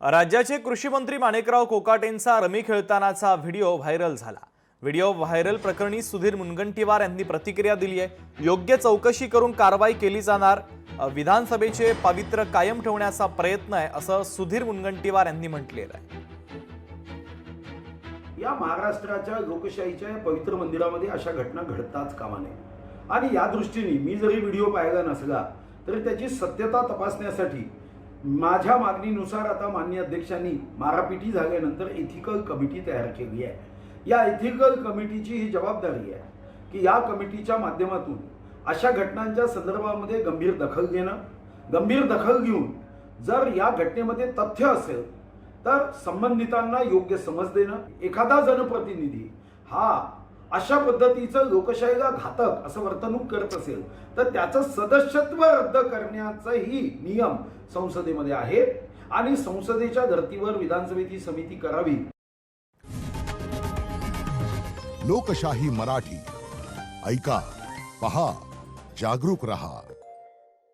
राज्याचे कृषी मंत्री माणिकराव कोकाटेंचा रमी खेळतानाचा व्हिडिओ व्हायरल झाला। व्हिडिओ व्हायरल प्रकरणी सुधीर मुनगंटीवार यांनी प्रतिक्रिया दिली आहे। योग्य चौकशी करून कारवाई केली जाणार, विधानसभेचे पवित्र कायम ठेवण्याचा प्रयत्न आहे असं सुधीर मुनगंटीवार यांनी म्हटलेलं आहे। या महाराष्ट्राच्या लोकशाहीच्या पवित्र मंदिरामध्ये अशा घटना घडताच कामा नये आणि या दृष्टीने मी जरी व्हिडिओ पाहिला नसला तरी त्याची सत्यता तपासण्यासाठी माझ्या मागणीनुसार आता माननीय अध्यक्षांनी मारापिटी झाल्यानंतर एथिकल कमिटी तयार केली आहे। या एथिकल कमिटीची ही जबाबदारी आहे की या कमिटीच्या माध्यमातून अशा घटनांच्या संदर्भामध्ये गंभीर दखल घेऊन जर या घटनेमध्ये तथ्य असेल तर संबंधितांना योग्य समज देणं। एखादा जनप्रतिनिधी हा अशा पद्धतीचं लोकशाहीला घातक असं वर्तणूक करत असेल तर त्याचं सदस्यत्व रद्द करण्याचाही नियम संसदेमध्ये आहे आणि संसदेच्या धर्तीवर विधानसभेत ही समिती करावी। लोकशाही मराठी ऐका, पहा, जागरूक रहा।